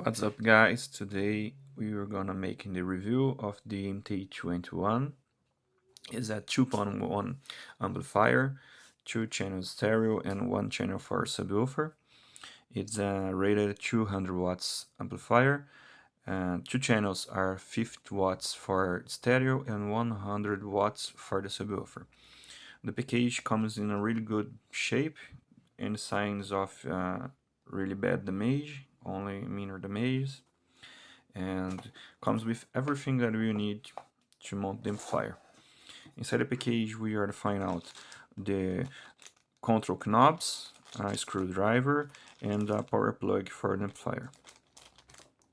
What's up guys, today we are gonna make the review of the MT21. It's a 2.1 amplifier, 2 channel stereo and 1 channel for subwoofer. It's a rated 200 watts amplifier. 2 channels are 50 watts for stereo and 100 watts for the subwoofer. The package comes in a really good shape, any signs of really bad damage, only minor damage, and comes with everything that we need to mount the amplifier. Inside the package we are to find out the control knobs, a screwdriver, and a power plug for the amplifier.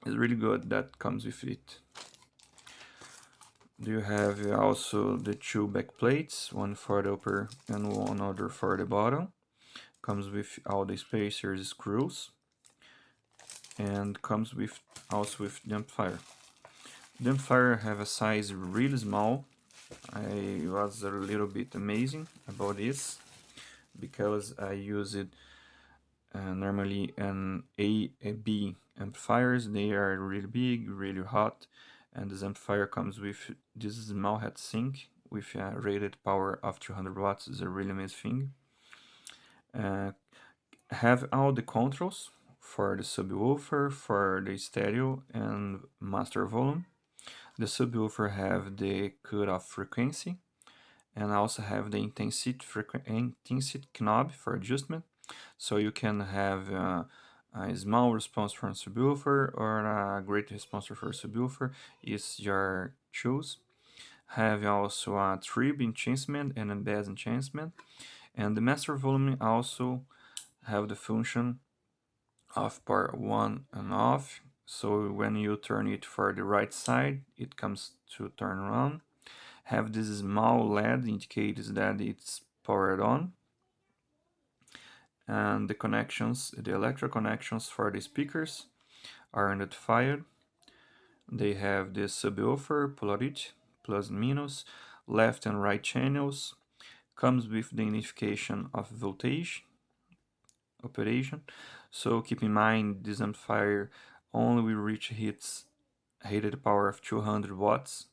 It's really good that comes with it. You have also the two back plates, one for the upper and one other for the bottom. Comes with all the spacers, screws, and comes with also with the amplifier. The amplifier have a size really small. I was a little bit amazing about this because I use it normally in A and B amplifiers. They are really big, really hot, and this amplifier comes with this small heatsink with a rated power of 200 watts. Is a really amazing thing. Have all the controls for the subwoofer, for the stereo and master volume. The subwoofer have the cutoff frequency and also have the intensity knob for adjustment, so you can have a small response from subwoofer or a great response for subwoofer is your choose. Have also a trib enhancement and a bass enhancement, and the master volume also have the function of power on and off, so when you turn it for the right side it comes to turn on. Have this small LED indicates that it's powered on, and the connections, the electric connections for the speakers are notified. They have the subwoofer polarity, plus and minus, left and right channels, comes with the identification of voltage operation, so keep in mind this amplifier only will reach its rated power of 200 watts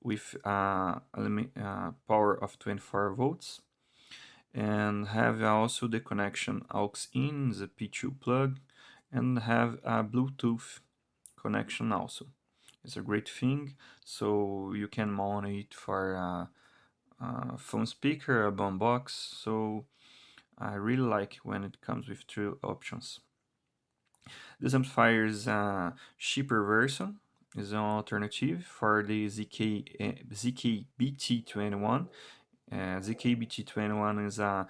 with a power of 24 volts, and have also the connection aux in the P2 plug, and have a Bluetooth connection also. It's a great thing, so you can mount it for a phone speaker, a boombox, so I really like when it comes with two options. This amplifier is a cheaper version, is an alternative for the ZK-BT21. ZK-BT21 is a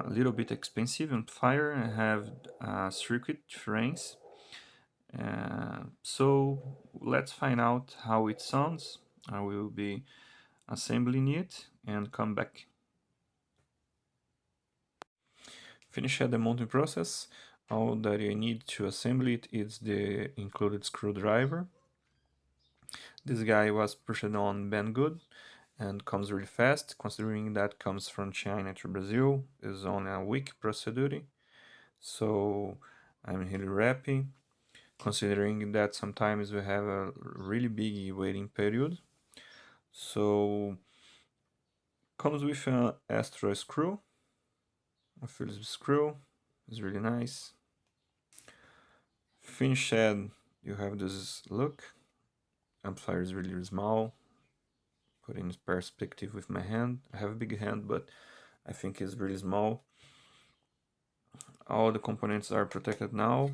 little bit expensive amplifier and have circuit difference. So let's find out how it sounds. I will be assembling it and come back. Finish the mounting process. All that you need to assemble it is the included screwdriver. This guy was pushed on Banggood and comes really fast, considering that comes from China to Brazil, is on a week procedure. So I'm really happy, considering that sometimes we have a really big waiting period. So comes with an extra screw, a Phillips screw, is really nice. Finished, you have this look. Amplifier is really small. Put in perspective with my hand. I have a big hand, but I think it's really small. All the components are protected now.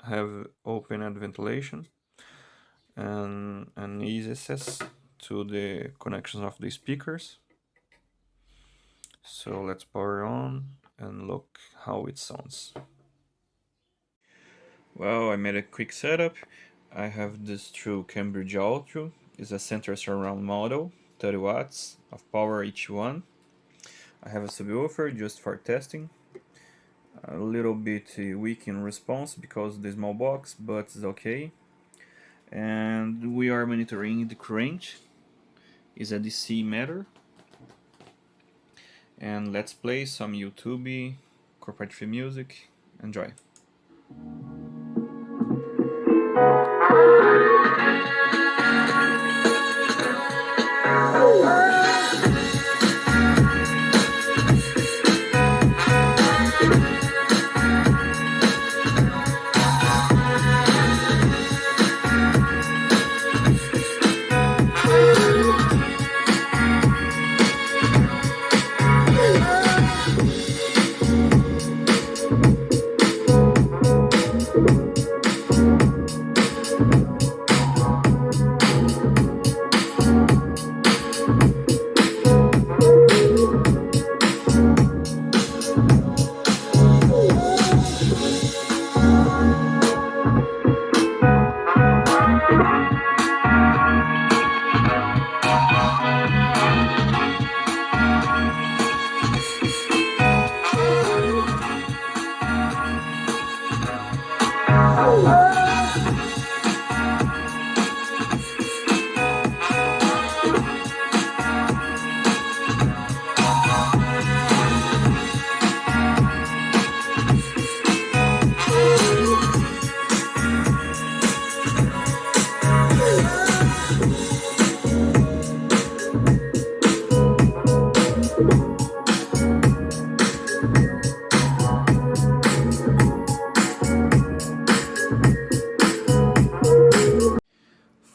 Have open ventilation and an easy access to the connections of the speakers. So let's power on and look how it sounds. Well, I made a quick setup. I have this true Cambridge Audio. It's a center surround model, 30 watts of power each one. I have a subwoofer just for testing. A little bit weak in response because of the small box, but it's okay. And we are monitoring the current. Is a DC meter. And let's play some YouTube corporate free music. Enjoy.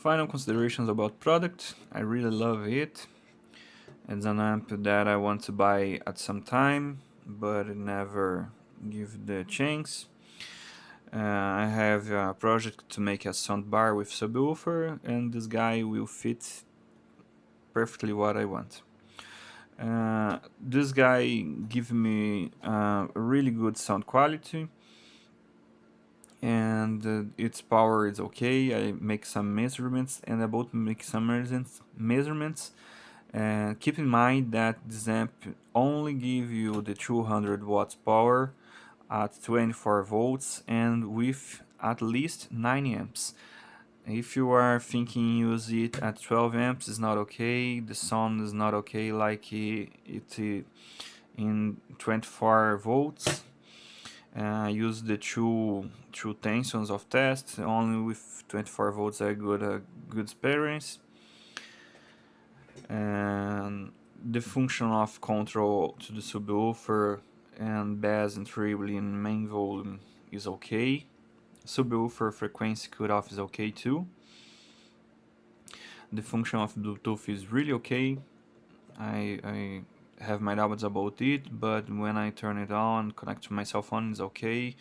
Final considerations about product. I really love it. It's an amp that I want to buy at some time, but never give the chance. I have a project to make a soundbar with subwoofer, and this guy will fit perfectly what I want. This guy give me really good sound quality, and its power is okay. I make some measurements, and about make some measurements. Keep in mind that this amp only give you the 200 watts power at 24 volts and with at least 9 amps. If you are thinking use it at 12 amps, is not okay. The sound is not okay like it in 24 volts. Use the two tensions of test. Only with 24 volts I got a good experience. And the function of control to the subwoofer and bass and treble in main volume is okay. Subwoofer frequency cutoff is okay too. The function of Bluetooth is really okay. I have my doubts about it, but when I turn it on, connect to my cell phone, it's okay.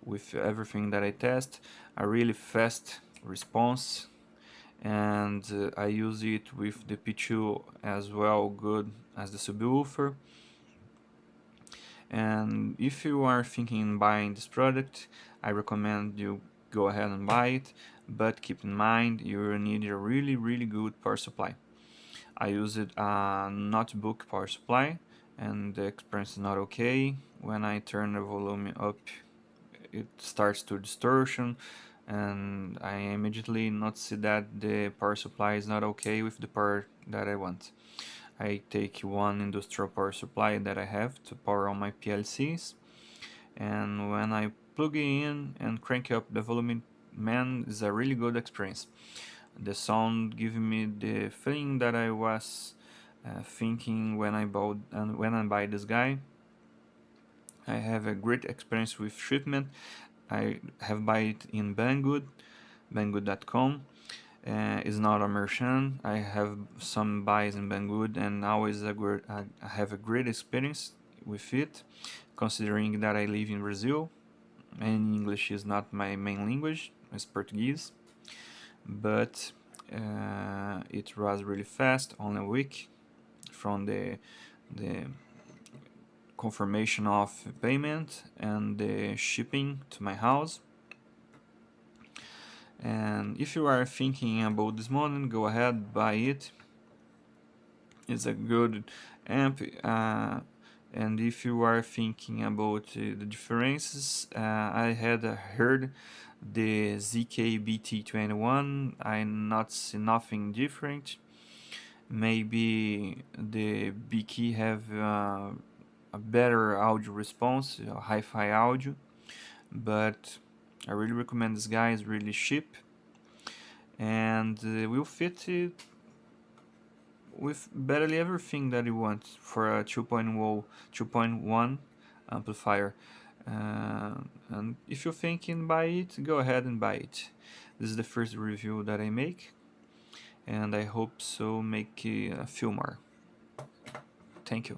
With everything that I test, a really fast response, and I use it with the P2 as well, good as the subwoofer. And if you are thinking buying this product, I recommend you go ahead and buy it, but keep in mind you need a really good power supply. I used a notebook power supply and the experience is not okay. When I turn the volume up, it starts to distortion, and I immediately not see that the power supply is not okay with the power that I want. I take one industrial power supply that I have to power on my PLCs, and when I plug it in and crank up the volume, man, is a really good experience. The sound gives me the feeling that I was thinking when I bought and when I buy this guy. I have a great experience with shipment. I have buy it in Banggood, banggood.com. It's not a merchant. I have some buys in Banggood and always I have a great experience with it, considering that I live in Brazil and English is not my main language, it's Portuguese. But it was really fast, only a week from the confirmation of payment and the shipping to my house. And if you are thinking about this model, go ahead, buy it. It's a good amp. And if you are thinking about the differences, I had heard the ZK-MT21. I not see nothing different. Maybe the BK have a better audio response, hi-fi audio, but I really recommend this guy. It's really cheap and will fit it with barely everything that you want for a 2.1 amplifier. And if you're thinking buy it, go ahead and buy it. This is the first review that I make, and I hope so make a few more. Thank you.